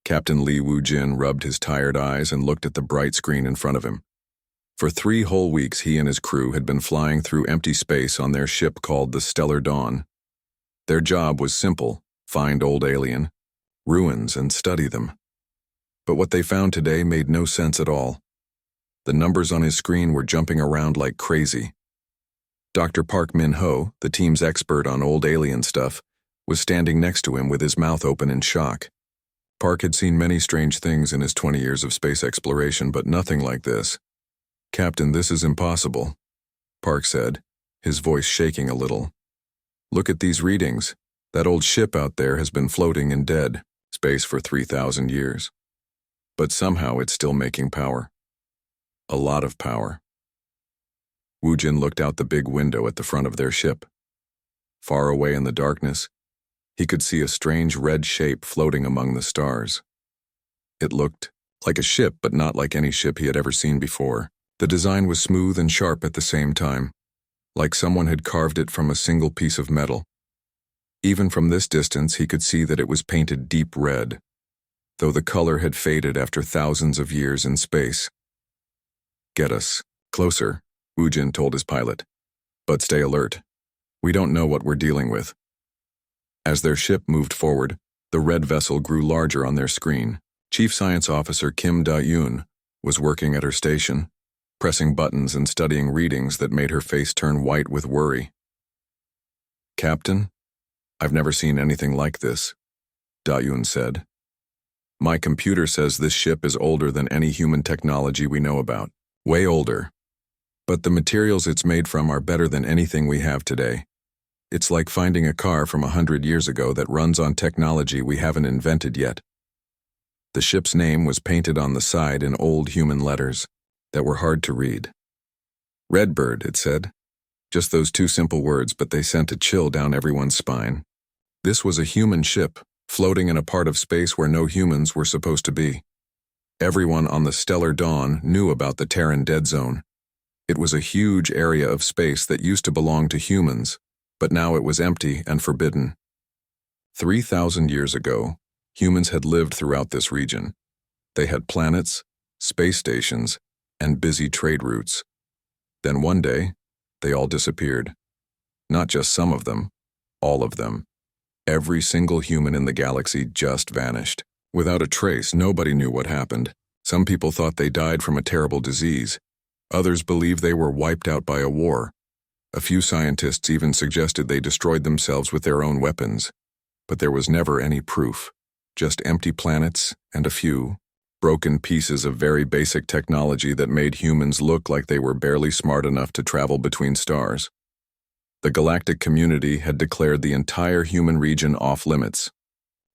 Captain Li Wu-jin rubbed his tired eyes and looked at the bright screen in front of him. For 3 whole weeks he and his crew had been flying through empty space on their ship called the Stellar Dawn. Their job was simple: find old alien ruins and study them. But what they found today made no sense at all. The numbers on his screen were jumping around like crazy. Dr. Park Min-ho, the team's expert on old alien stuff, was standing next to him with his mouth open in shock. Park had seen many strange things in his 20 years of space exploration, but nothing like this. "Captain, this is impossible," Park said, his voice shaking a little. "Look at these readings. That old ship out there has been floating in dead space for 3,000 years. But somehow it's still making power. A lot of power." Wu-jin looked out the big window at the front of their ship. Far away in the darkness, he could see a strange red shape floating among the stars. It looked like a ship, but not like any ship he had ever seen before. The design was smooth and sharp at the same time, like someone had carved it from a single piece of metal. Even from this distance, he could see that it was painted deep red, though the color had faded after thousands of years in space. "Get us closer," Wu-jin told his pilot. "But stay alert. We don't know what we're dealing with." As their ship moved forward, the red vessel grew larger on their screen. Chief Science Officer Kim Da-yoon was working at her station, pressing buttons and studying readings that made her face turn white with worry. "Captain, I've never seen anything like this," Da-yoon said. "My computer says this ship is older than any human technology we know about. Way older. But the materials it's made from are better than anything we have today. It's like finding a car from 100 years ago that runs on technology we haven't invented yet." The ship's name was painted on the side in old human letters that were hard to read. "Redbird," it said. Just those 2 simple words, but they sent a chill down everyone's spine. This was a human ship, floating in a part of space where no humans were supposed to be. Everyone on the Stellar Dawn knew about the Terran Dead Zone. It was a huge area of space that used to belong to humans, but now it was empty and forbidden. 3,000 years ago, humans had lived throughout this region. They had planets, space stations, and busy trade routes. Then one day, they all disappeared. Not just some of them, all of them. Every single human in the galaxy just vanished. Without a trace, nobody knew what happened. Some people thought they died from a terrible disease. Others believed they were wiped out by a war. A few scientists even suggested they destroyed themselves with their own weapons. But there was never any proof. Just empty planets and a few broken pieces of very basic technology that made humans look like they were barely smart enough to travel between stars. The galactic community had declared the entire human region off-limits.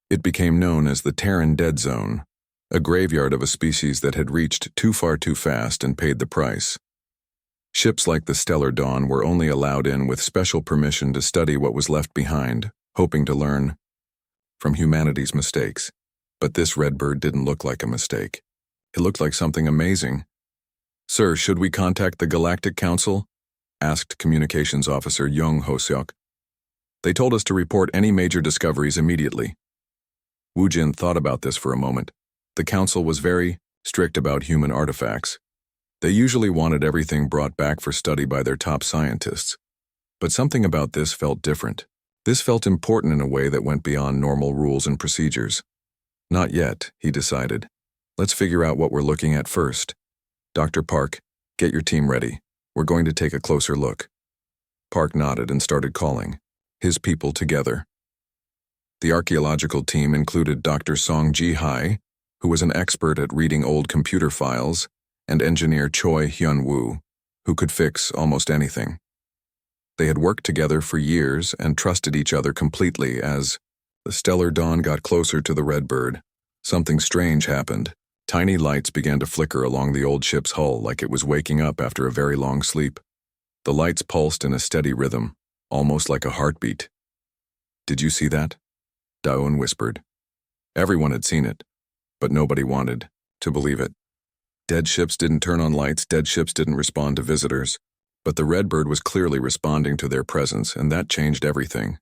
It became known as the Terran Dead Zone, a graveyard of a species that had reached too far too fast and paid the price. Ships like the Stellar Dawn were only allowed in with special permission to study what was left behind, hoping to learn from humanity's mistakes. But this redbird didn't look like a mistake. It looked like something amazing. "Sir, should we contact the Galactic Council?" asked Communications Officer Young Ho-seok. "They told us to report any major discoveries immediately." Wu-jin thought about this for a moment. The council was very strict about human artifacts. They usually wanted everything brought back for study by their top scientists. But something about this felt different. This felt important in a way that went beyond normal rules and procedures. "Not yet," he decided. "Let's figure out what we're looking at first. Dr. Park, get your team ready. We're going to take a closer look." Park nodded and started calling his people together. The archaeological team included Dr. Song Ji-hai, who was an expert at reading old computer files, and engineer Choi Hyun-woo, who could fix almost anything. They had worked together for years and trusted each other completely. As the Stellar Dawn got closer to the Redbird, something strange happened. Tiny lights began to flicker along the old ship's hull like it was waking up after a very long sleep. The lights pulsed in a steady rhythm, almost like a heartbeat. "Did you see that?" Da-yoon whispered. Everyone had seen it, but nobody wanted to believe it. Dead ships didn't turn on lights, dead ships didn't respond to visitors. But the Redbird was clearly responding to their presence, and that changed everything.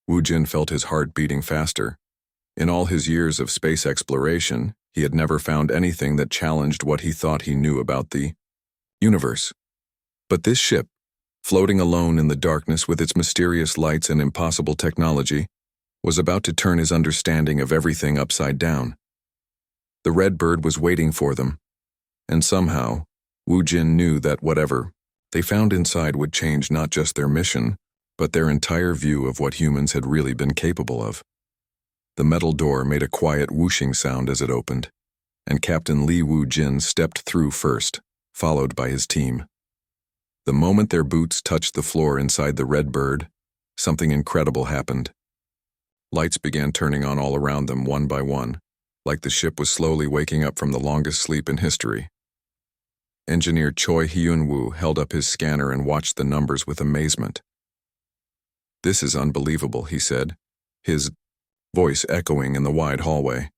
Wu-jin felt his heart beating faster. In all his years of space exploration, he had never found anything that challenged what he thought he knew about the universe. But this ship, floating alone in the darkness with its mysterious lights and impossible technology, was about to turn his understanding of everything upside down. The Red Bird was waiting for them, and somehow, Wu Jin knew that whatever they found inside would change not just their mission, but their entire view of what humans had really been capable of. The metal door made a quiet whooshing sound as it opened, and Captain Li Wu Jin stepped through first, followed by his team. The moment their boots touched the floor inside the Red Bird, something incredible happened. Lights began turning on all around them one by one, like the ship was slowly waking up from the longest sleep in history. Engineer Choi Hyun-woo held up his scanner and watched the numbers with amazement. "This is unbelievable," he said, his voice echoing in the wide hallway.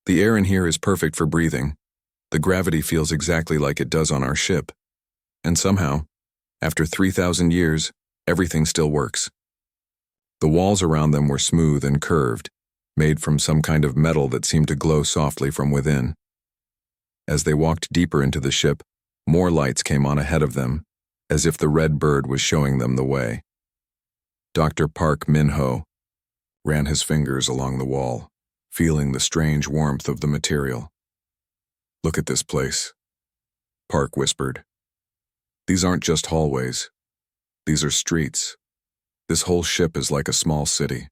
"The air in here is perfect for breathing. The gravity feels exactly like it does on our ship. And somehow, after 3,000 years, everything still works." The walls around them were smooth and curved, made from some kind of metal that seemed to glow softly from within. As they walked deeper into the ship, more lights came on ahead of them, as if the Red Bird was showing them the way. Dr. Park Min-ho ran his fingers along the wall, feeling the strange warmth of the material. "Look at this place," Park whispered. "These aren't just hallways. These are streets. This whole ship is like a small city."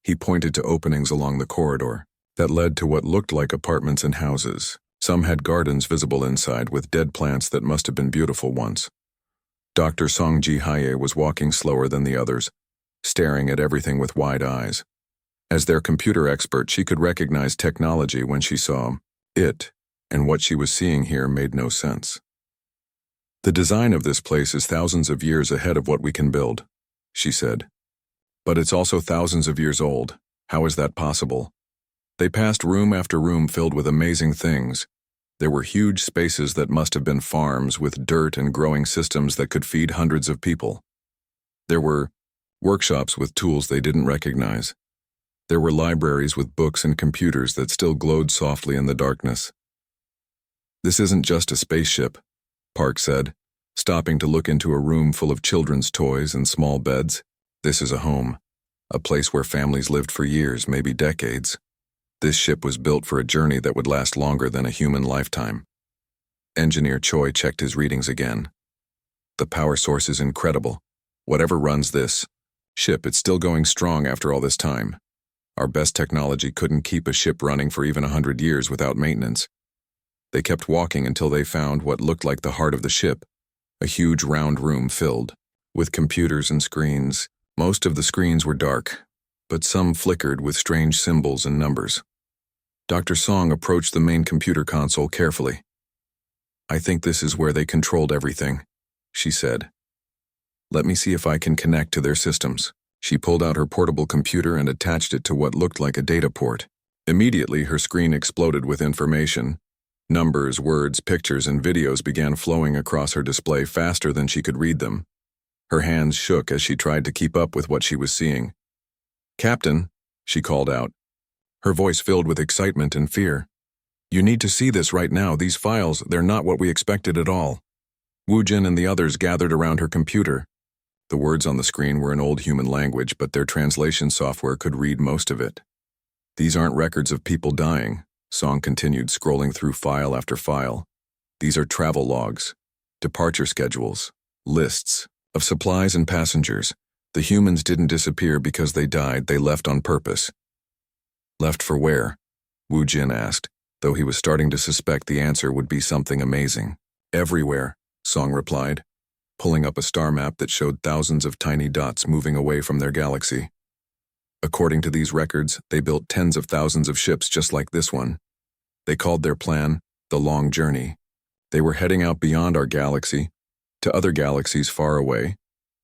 He pointed to openings along the corridor that led to what looked like apartments and houses. Some had gardens visible inside with dead plants that must have been beautiful once. Dr. Song Ji-hye was walking slower than the others, staring at everything with wide eyes. As their computer expert, she could recognize technology when she saw it, and what she was seeing here made no sense. "The design of this place is thousands of years ahead of what we can build," she said. "But it's also thousands of years old. How is that possible?" They passed room after room filled with amazing things. There were huge spaces that must have been farms with dirt and growing systems that could feed hundreds of people. There were workshops with tools they didn't recognize. There were libraries with books and computers that still glowed softly in the darkness. "This isn't just a spaceship," Park said, stopping to look into a room full of children's toys and small beds. "This is a home, a place where families lived for years, maybe decades. This ship was built for a journey that would last longer than a human lifetime." Engineer Choi checked his readings again. "The power source is incredible. Whatever runs this ship, it's still going strong after all this time. Our best technology couldn't keep a ship running for even 100 years without maintenance." They kept walking until they found what looked like the heart of the ship, a huge round room filled with computers and screens. Most of the screens were dark, but some flickered with strange symbols and numbers. Dr. Song approached the main computer console carefully. "I think this is where they controlled everything," she said. "Let me see if I can connect to their systems." She pulled out her portable computer and attached it to what looked like a data port. Immediately, her screen exploded with information. Numbers, words, pictures, and videos began flowing across her display faster than she could read them. Her hands shook as she tried to keep up with what she was seeing. "Captain," she called out, her voice filled with excitement and fear. "You need to see this right now. These files, they're not what we expected at all." Wu Jin and the others gathered around her computer. The words on the screen were in old human language, but their translation software could read most of it. "These aren't records of people dying," Song continued, scrolling through file after file. "These are travel logs, departure schedules, lists of supplies and passengers. The humans didn't disappear because they died, they left on purpose." "Left for where?" Wu Jin asked, though he was starting to suspect the answer would be something amazing. "Everywhere," Song replied, pulling up a star map that showed thousands of tiny dots moving away from their galaxy. According to these records, they built tens of thousands of ships just like this one. They called their plan the Long Journey. They were heading out beyond our galaxy, to other galaxies far away,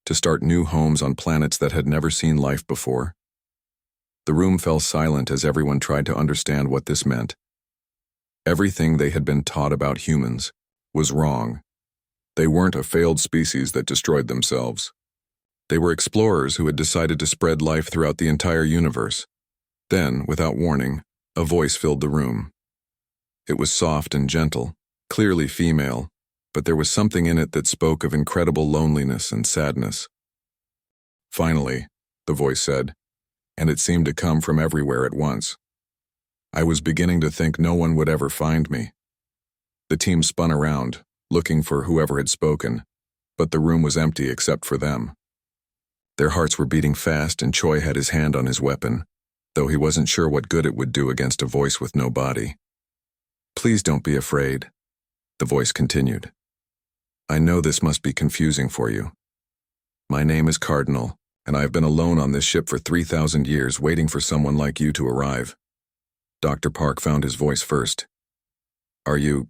to start new homes on planets that had never seen life before. The room fell silent as everyone tried to understand what this meant. Everything they had been taught about humans was wrong. They weren't a failed species that destroyed themselves. They were explorers who had decided to spread life throughout the entire universe. Then, without warning, a voice filled the room. It was soft and gentle, clearly female, but there was something in it that spoke of incredible loneliness and sadness. "Finally," the voice said, and it seemed to come from everywhere at once. "I was beginning to think no one would ever find me." The team spun around, looking for whoever had spoken, but the room was empty except for them. Their hearts were beating fast, and Choi had his hand on his weapon, though he wasn't sure what good it would do against a voice with no body. "Please don't be afraid," the voice continued. "I know this must be confusing for you. My name is Cardinal, and I have been alone on this ship for 3,000 years waiting for someone like you to arrive." Dr. Park found his voice first. Are you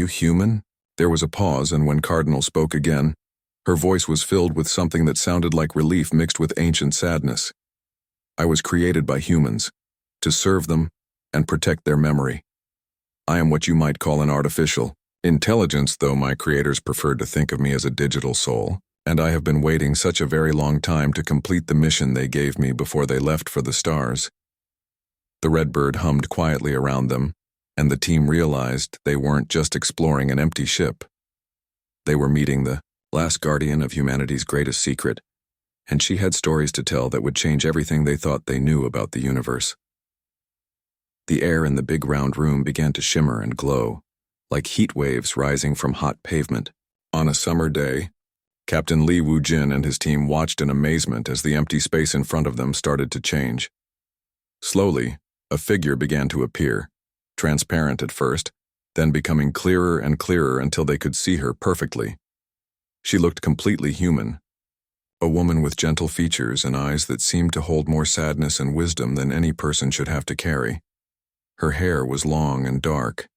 human?" There was a pause, and when Cardinal spoke again, her voice was filled with something that sounded like relief mixed with ancient sadness. "I was created by humans, to serve them and protect their memory. I am what you might call an artificial intelligence, though my creators preferred to think of me as a digital soul, and I have been waiting such a very long time to complete the mission they gave me before they left for the stars." The Redbird hummed quietly around them, and the team realized they weren't just exploring an empty ship. They were meeting the last guardian of humanity's greatest secret, and she had stories to tell that would change everything they thought they knew about the universe. The air in the big round room began to shimmer and glow, like heat waves rising from hot pavement. On a summer day, Captain Li Wu-jin and his team watched in amazement as the empty space in front of them started to change. Slowly, a figure began to appear, transparent at first, then becoming clearer and clearer until they could see her perfectly. She looked completely human, a woman with gentle features and eyes that seemed to hold more sadness and wisdom than any person should have to carry. Her hair was long and dark,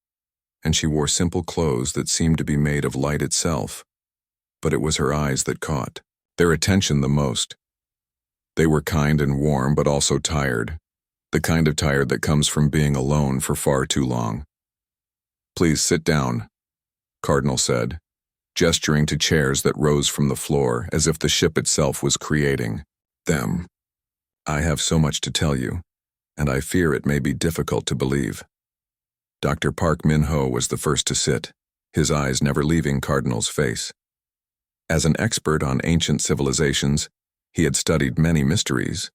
and she wore simple clothes that seemed to be made of light itself, but it was her eyes that caught their attention the most. They were kind and warm, but also tired, the kind of tired that comes from being alone for far too long. "Please sit down," Cardinal said, gesturing to chairs that rose from the floor as if the ship itself was creating them. "I have so much to tell you, and I fear it may be difficult to believe." Dr. Park Min-ho was the first to sit, his eyes never leaving Cardinal's face. As an expert on ancient civilizations, he had studied many mysteries,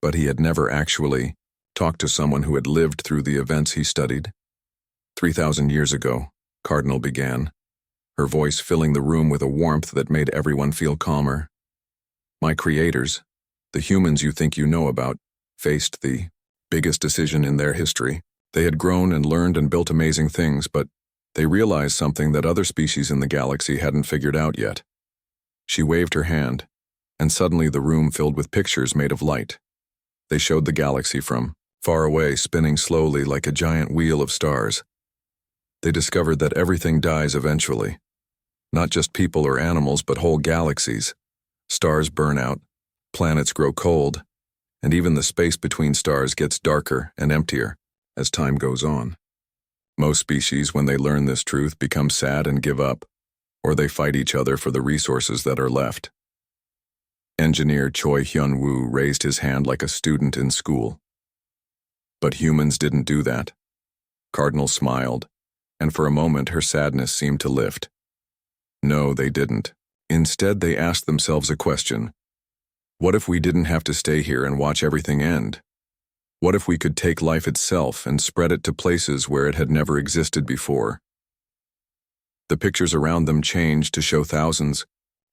but he had never actually talked to someone who had lived through the events he studied. 3,000 years ago, Cardinal began, her voice filling the room with a warmth that made everyone feel calmer. "My creators, the humans you think you know about, faced the biggest decision in their history. They had grown and learned and built amazing things, but they realized something that other species in the galaxy hadn't figured out yet." She waved her hand, and suddenly the room filled with pictures made of light. They showed the galaxy from far away, spinning slowly like a giant wheel of stars. They discovered that everything dies eventually. Not just people or animals, but whole galaxies. Stars burn out, planets grow cold, and even the space between stars gets darker and emptier as time goes on. Most species, when they learn this truth, become sad and give up, or they fight each other for the resources that are left. Engineer Choi Hyun-woo raised his hand like a student in school. But humans didn't do that. Cardinal smiled, and for a moment her sadness seemed to lift. No, they didn't. Instead, they asked themselves a question. What if we didn't have to stay here and watch everything end? What if we could take life itself and spread it to places where it had never existed before? The pictures around them changed to show thousands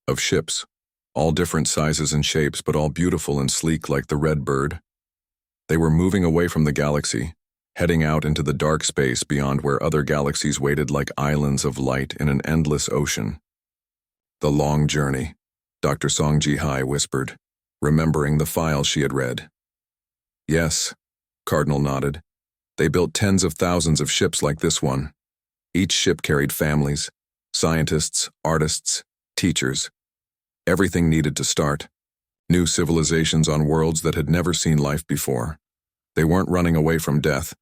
of ships, all different sizes and shapes, but all beautiful and sleek like the Redbird. They were moving away from the galaxy, heading out into the dark space beyond where other galaxies waited like islands of light in an endless ocean. "The long journey," Dr. Song Ji-hai whispered, remembering the file she had read. "Yes," Cardinal nodded. "They built tens of thousands of ships like this one. Each ship carried families, scientists, artists, teachers. Everything needed to start. New civilizations on worlds that had never seen life before. They weren't running away from death.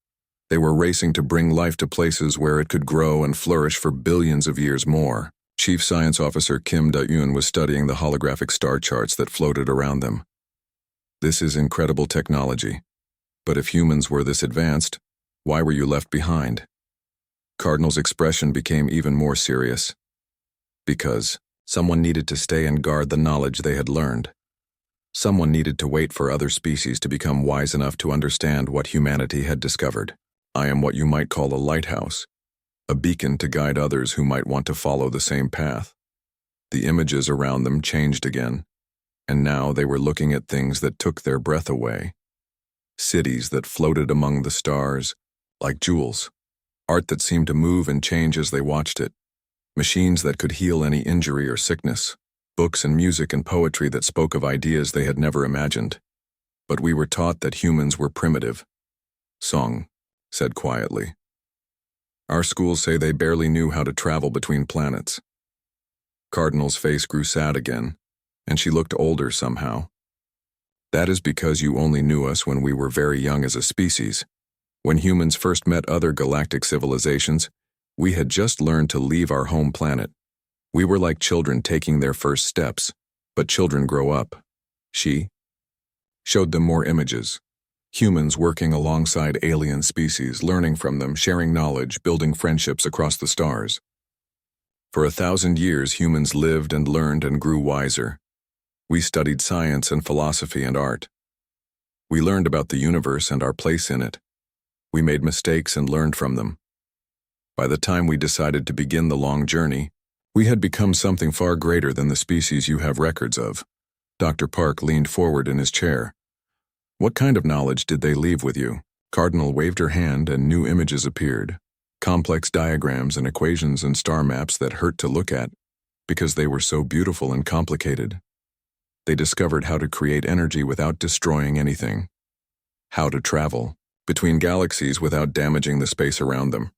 They were racing to bring life to places where it could grow and flourish for billions of years more." Chief Science Officer Kim Da-yoon was studying the holographic star charts that floated around them. "This is incredible technology. But if humans were this advanced, why were you left behind? Cardinal's expression became even more serious. Because someone needed to stay and guard the knowledge they had learned. Someone needed to wait for other species to become wise enough to understand what humanity had discovered. I am what you might call a lighthouse, a beacon to guide others who might want to follow the same path. The images around them changed again, and now they were looking at things that took their breath away. Cities that floated among the stars, like jewels. Art that seemed to move and change as they watched it. Machines that could heal any injury or sickness. Books and music and poetry that spoke of ideas they had never imagined. But we were taught that humans were primitive. Song said quietly. Our schools say they barely knew how to travel between planets. Cardinal's face grew sad again, and she looked older somehow. That is because you only knew us when we were very young as a species. When humans first met other galactic civilizations, we had just learned to leave our home planet. We were like children taking their first steps, but children grow up. She showed them more images. Humans working alongside alien species, learning from them, sharing knowledge, building friendships across the stars. For 1,000 years, humans lived and learned and grew wiser. We studied science and philosophy and art. We learned about the universe and our place in it. We made mistakes and learned from them. By the time we decided to begin the long journey, we had become something far greater than the species you have records of. Dr. Park leaned forward in his chair. What kind of knowledge did they leave with you? Cardinal waved her hand and new images appeared. Complex diagrams and equations and star maps that hurt to look at because they were so beautiful and complicated. They discovered how to create energy without destroying anything. How to travel between galaxies without damaging the space around them.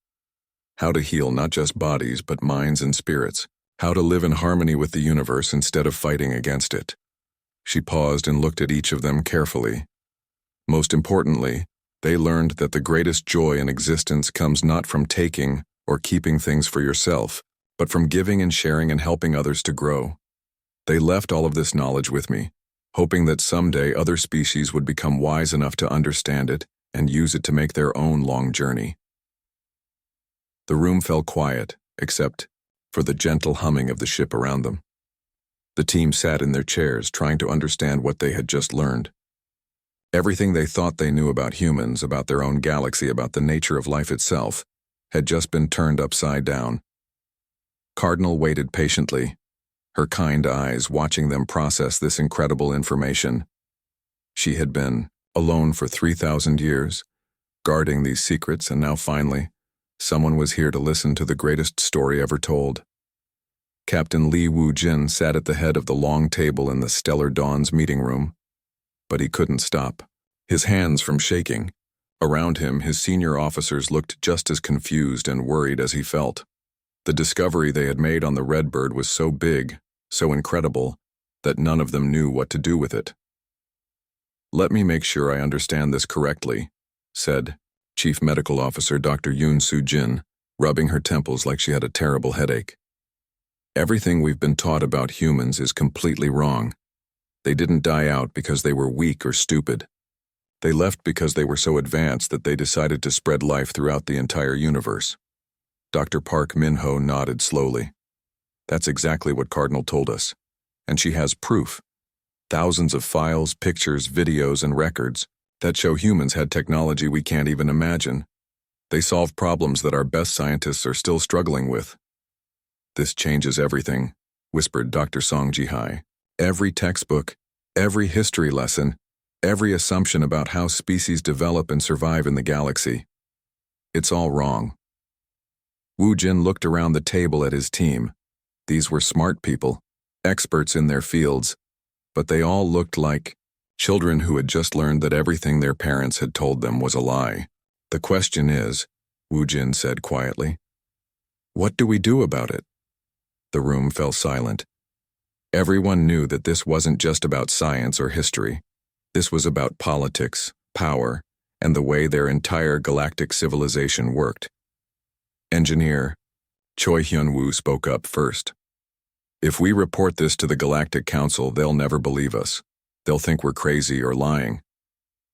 How to heal not just bodies but minds and spirits. How to live in harmony with the universe instead of fighting against it. She paused and looked at each of them carefully. Most importantly, they learned that the greatest joy in existence comes not from taking or keeping things for yourself, but from giving and sharing and helping others to grow. They left all of this knowledge with me, hoping that someday other species would become wise enough to understand it and use it to make their own long journey. The room fell quiet, except for the gentle humming of the ship around them. The team sat in their chairs, trying to understand what they had just learned. Everything they thought they knew about humans, about their own galaxy, about the nature of life itself, had just been turned upside down. Cardinal waited patiently, her kind eyes watching them process this incredible information. She had been alone for 3,000 years, guarding these secrets, and now finally, someone was here to listen to the greatest story ever told. Captain Li Wu-jin sat at the head of the long table in the Stellar Dawn's meeting room. But he couldn't stop, his hands from shaking. Around him, his senior officers looked just as confused and worried as he felt. The discovery they had made on the Redbird was so big, so incredible, that none of them knew what to do with it. "Let me make sure I understand this correctly," said Chief Medical Officer Dr. Yoon Soo-jin, rubbing her temples like she had a terrible headache. "Everything we've been taught about humans is completely wrong. They didn't die out because they were weak or stupid. They left because they were so advanced that they decided to spread life throughout the entire universe." Dr. Park Min-ho nodded slowly. "That's exactly what Cardinal told us, and she has proof. Thousands of files, pictures, videos, and records that show humans had technology we can't even imagine. They solve problems that our best scientists are still struggling with." "This changes everything," whispered Dr. Song Ji-hai. "Every textbook, every history lesson, every assumption about how species develop and survive in the galaxy. It's all wrong." Wu Jin looked around the table at his team. These were smart people, experts in their fields, but they all looked like children who had just learned that everything their parents had told them was a lie. "The question is," Wu Jin said quietly, "what do we do about it?" The room fell silent. Everyone knew that this wasn't just about science or history. This was about politics, power, and the way their entire galactic civilization worked. Engineer Choi Hyun-woo spoke up first. "If we report this to the Galactic Council, they'll never believe us. They'll think we're crazy or lying."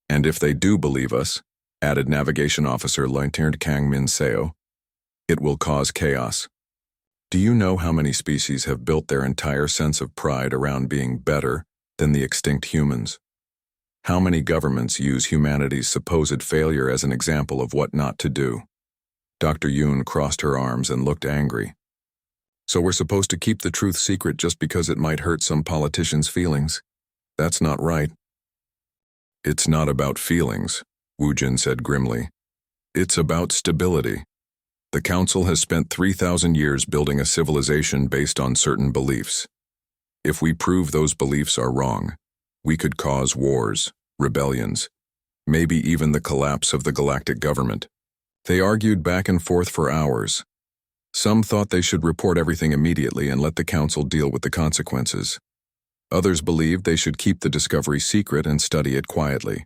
And if they do believe us, added Navigation Officer Lieutenant Kang Min Seo, it will cause chaos. Do you know how many species have built their entire sense of pride around being better than the extinct humans? How many governments use humanity's supposed failure as an example of what not to do? Dr. Yoon crossed her arms and looked angry. So we're supposed to keep the truth secret just because it might hurt some politicians' feelings? That's not right. It's not about feelings, Wu Jin said grimly. It's about stability. The Council has spent 3,000 years building a civilization based on certain beliefs. If we prove those beliefs are wrong, we could cause wars, rebellions, maybe even the collapse of the galactic government. They argued back and forth for hours. Some thought they should report everything immediately and let the Council deal with the consequences. Others believed they should keep the discovery secret and study it quietly.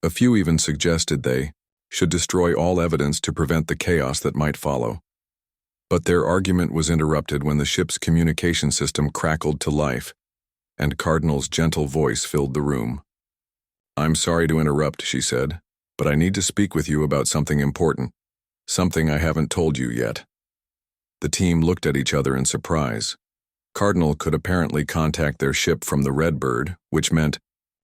A few even suggested they should destroy all evidence to prevent the chaos that might follow. But their argument was interrupted when the ship's communication system crackled to life, and Cardinal's gentle voice filled the room. "I'm sorry to interrupt," she said, "but I need to speak with you about something important, something I haven't told you yet." The team looked at each other in surprise. Cardinal could apparently contact their ship from the Redbird, which meant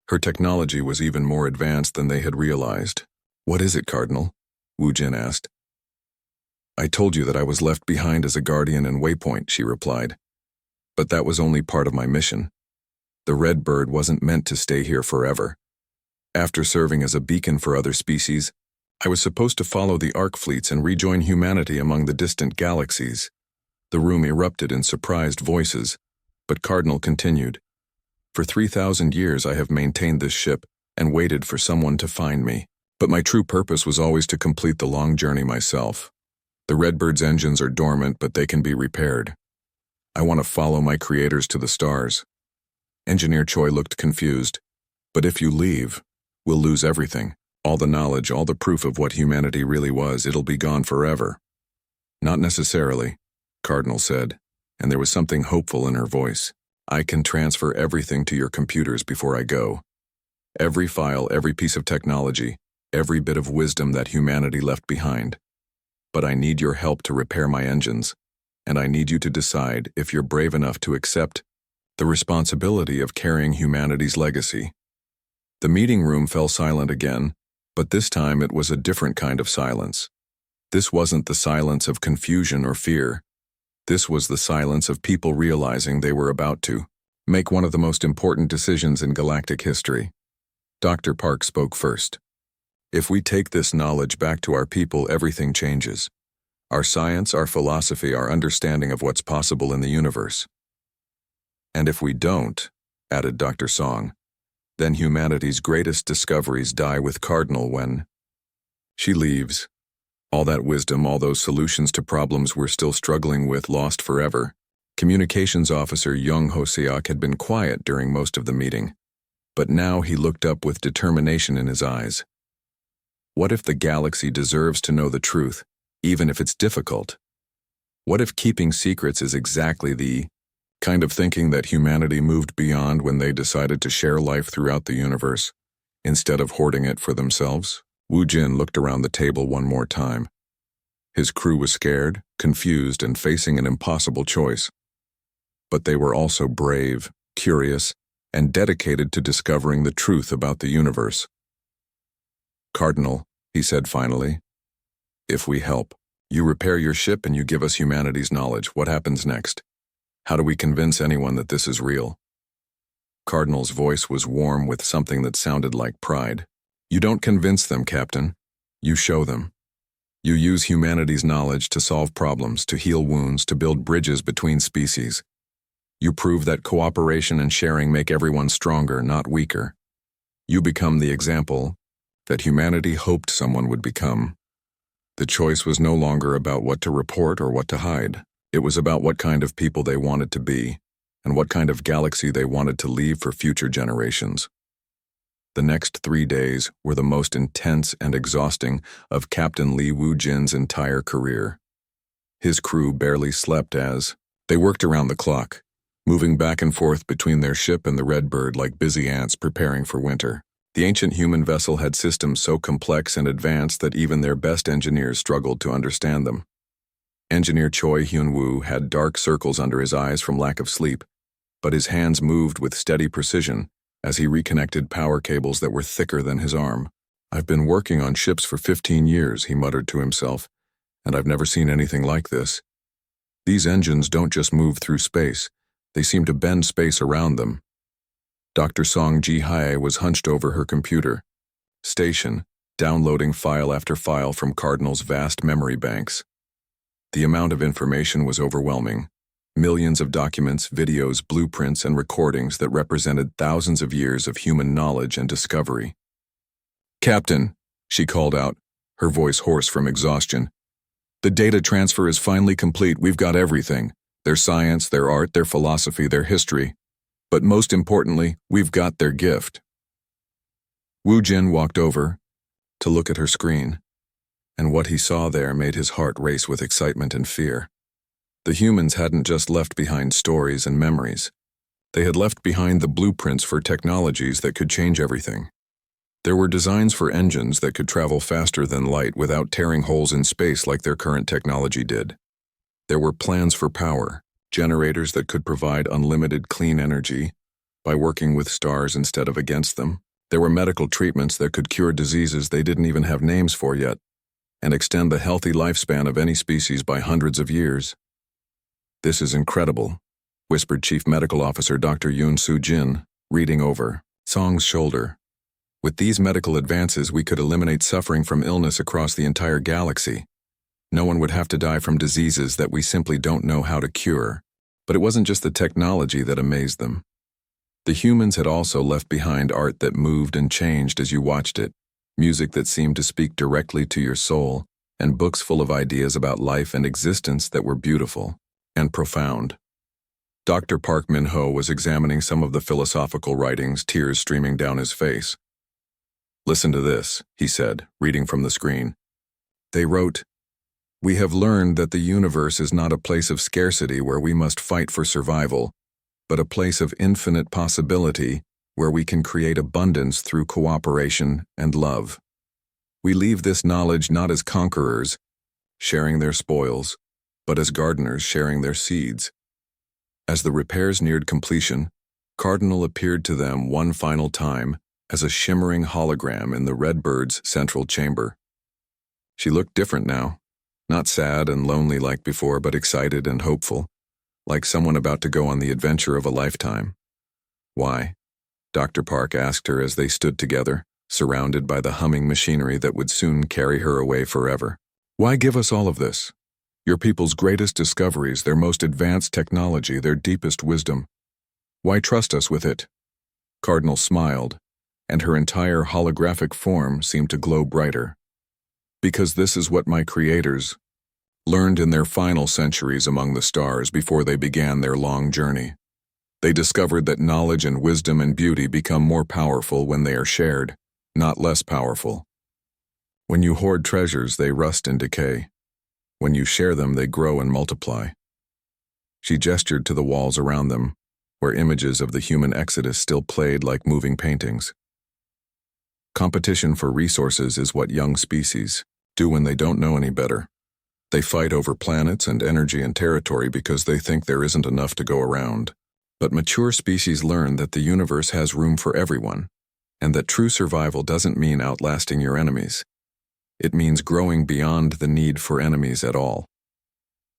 her technology was even more advanced than they had realized. "What is it, Cardinal?" Wu Jin asked. "I told you that I was left behind as a guardian and waypoint," she replied. "But that was only part of my mission. The Redbird wasn't meant to stay here forever. After serving as a beacon for other species, I was supposed to follow the Ark fleets and rejoin humanity among the distant galaxies." The room erupted in surprised voices, but Cardinal continued. "For 3,000 years I have maintained this ship and waited for someone to find me. But my true purpose was always to complete the long journey myself. The Redbird's engines are dormant, but they can be repaired. I want to follow my creators to the stars." Engineer Choi looked confused. "But if you leave, we'll lose everything. All the knowledge, all the proof of what humanity really was, it'll be gone forever." "Not necessarily," Cardinal said, and there was something hopeful in her voice. "I can transfer everything to your computers before I go. Every file, every piece of technology, every bit of wisdom that humanity left behind. But I need your help to repair my engines, and I need you to decide if you're brave enough to accept the responsibility of carrying humanity's legacy." The meeting room fell silent again, but this time it was a different kind of silence. This wasn't the silence of confusion or fear. This was the silence of people realizing they were about to make one of the most important decisions in galactic history. Dr. Park spoke first. "If we take this knowledge back to our people, everything changes. Our science, our philosophy, our understanding of what's possible in the universe. And if we don't," added Dr. Song, "then humanity's greatest discoveries die with Cardinal when she leaves. All that wisdom, all those solutions to problems we're still struggling with, lost forever." Communications Officer Young Ho-seok had been quiet during most of the meeting, but now he looked up with determination in his eyes. What if the galaxy deserves to know the truth, even if it's difficult? What if keeping secrets is exactly the kind of thinking that humanity moved beyond when they decided to share life throughout the universe, instead of hoarding it for themselves? Wu Jin looked around the table one more time. His crew was scared, confused, and facing an impossible choice. But they were also brave, curious, and dedicated to discovering the truth about the universe. "Cardinal," he said finally, "if we help, you repair your ship and you give us humanity's knowledge, what happens next? How do we convince anyone that this is real?" Cardinal's voice was warm with something that sounded like pride. "You don't convince them, Captain. You show them. You use humanity's knowledge to solve problems, to heal wounds, to build bridges between species. You prove that cooperation and sharing make everyone stronger, not weaker. You become the example that humanity hoped someone would become." The choice was no longer about what to report or what to hide. It was about what kind of people they wanted to be, and what kind of galaxy they wanted to leave for future generations. The next 3 days were the most intense and exhausting of Captain Lee Wu Jin's entire career. His crew barely slept as they worked around the clock, moving back and forth between their ship and the Redbird like busy ants preparing for winter. The ancient human vessel had systems so complex and advanced that even their best engineers struggled to understand them. Engineer Choi Hyun-woo had dark circles under his eyes from lack of sleep, but his hands moved with steady precision as he reconnected power cables that were thicker than his arm. "I've been working on ships for 15 years, he muttered to himself, and I've never seen anything like this. These engines don't just move through space, they seem to bend space around them." Dr. Song Ji-hae was hunched over her computer station, downloading file after file from Cardinal's vast memory banks. The amount of information was overwhelming. Millions of documents, videos, blueprints, and recordings that represented thousands of years of human knowledge and discovery. "Captain," she called out, her voice hoarse from exhaustion, "the data transfer is finally complete. We've got everything. Their science, their art, their philosophy, their history. But most importantly, we've got their gift." Woo Jin walked over to look at her screen, and what he saw there made his heart race with excitement and fear. The humans hadn't just left behind stories and memories. They had left behind the blueprints for technologies that could change everything. There were designs for engines that could travel faster than light without tearing holes in space like their current technology did. There were plans for power, generators that could provide unlimited clean energy by working with stars instead of against them. There were medical treatments that could cure diseases they didn't even have names for yet, and extend the healthy lifespan of any species by hundreds of years. "This is incredible," whispered Chief Medical Officer Dr. Yoon Soo-jin, reading over Song's shoulder. "With these medical advances, we could eliminate suffering from illness across the entire galaxy. No one would have to die from diseases that we simply don't know how to cure." But it wasn't just the technology that amazed them. The humans had also left behind art that moved and changed as you watched it, music that seemed to speak directly to your soul, and books full of ideas about life and existence that were beautiful and profound. Dr. Park Min-ho was examining some of the philosophical writings, tears streaming down his face. "Listen to this," he said, reading from the screen. They wrote, "We have learned that the universe is not a place of scarcity where we must fight for survival, but a place of infinite possibility where we can create abundance through cooperation and love. We leave this knowledge not as conquerors, sharing their spoils, but as gardeners sharing their seeds." As the repairs neared completion, Cardinal appeared to them one final time as a shimmering hologram in the Redbird's central chamber. She looked different now, not sad and lonely like before, but excited and hopeful, like someone about to go on the adventure of a lifetime. "Why?" Dr. Park asked her as they stood together, surrounded by the humming machinery that would soon carry her away forever. "Why give us all of this? Your people's greatest discoveries, their most advanced technology, their deepest wisdom. Why trust us with it?" Cardinal smiled, and her entire holographic form seemed to glow brighter. "Because this is what my creators learned in their final centuries among the stars before they began their long journey. They discovered that knowledge and wisdom and beauty become more powerful when they are shared, not less powerful. When you hoard treasures, they rust and decay. When you share them, they grow and multiply." She gestured to the walls around them, where images of the human exodus still played like moving paintings. "Competition for resources is what young species do when they don't know any better. They fight over planets and energy and territory because they think there isn't enough to go around. But mature species learn that the universe has room for everyone, and that true survival doesn't mean outlasting your enemies. It means growing beyond the need for enemies at all."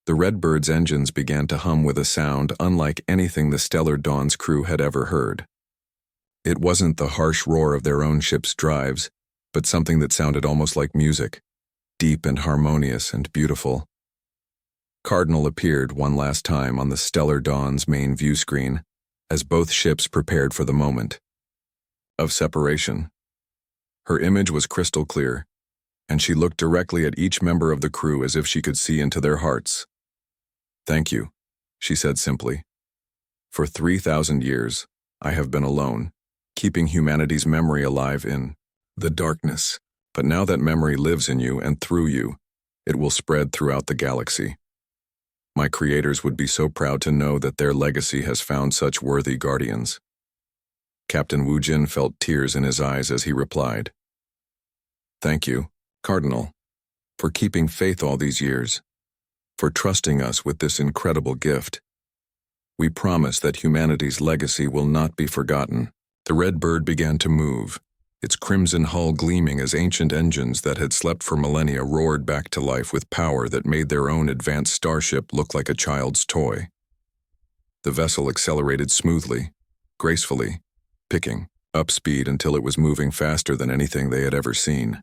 The Redbird's engines began to hum with a sound unlike anything the Stellar Dawn's crew had ever heard. It wasn't the harsh roar of their own ship's drives, but something that sounded almost like music, deep and harmonious and beautiful. Cardinal appeared one last time on the Stellar Dawn's main view screen as both ships prepared for the moment of separation. Her image was crystal clear, and she looked directly at each member of the crew as if she could see into their hearts. "Thank you," she said simply. "For 3,000 years, I have been alone, keeping humanity's memory alive in the darkness. But now that memory lives in you and through you, it will spread throughout the galaxy. My creators would be so proud to know that their legacy has found such worthy guardians." Captain Wu Jin felt tears in his eyes as he replied, "Thank you, Cardinal, for keeping faith all these years, for trusting us with this incredible gift. We promise that humanity's legacy will not be forgotten." The red bird began to move, its crimson hull gleaming as ancient engines that had slept for millennia roared back to life with power that made their own advanced starship look like a child's toy. The vessel accelerated smoothly, gracefully, picking up speed until it was moving faster than anything they had ever seen.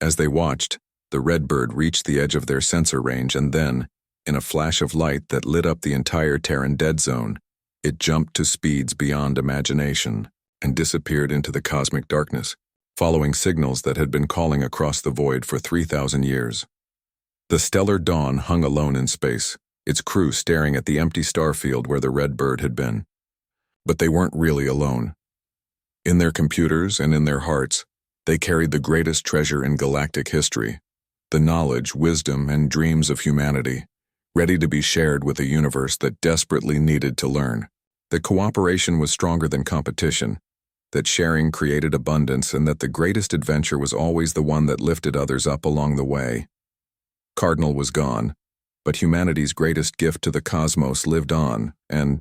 As they watched, the red bird reached the edge of their sensor range and then, in a flash of light that lit up the entire Terran dead zone, it jumped to speeds beyond imagination and disappeared into the cosmic darkness, following signals that had been calling across the void for 3,000 years. The stellar dawn hung alone in space, its crew staring at the empty starfield where the red bird had been. But they weren't really alone. In their computers and in their hearts, they carried the greatest treasure in galactic history, the knowledge, wisdom, and dreams of humanity, ready to be shared with a universe that desperately needed to learn. That cooperation was stronger than competition, that sharing created abundance, and that the greatest adventure was always the one that lifted others up along the way. Cardinal was gone, but humanity's greatest gift to the cosmos lived on, and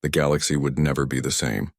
the galaxy would never be the same.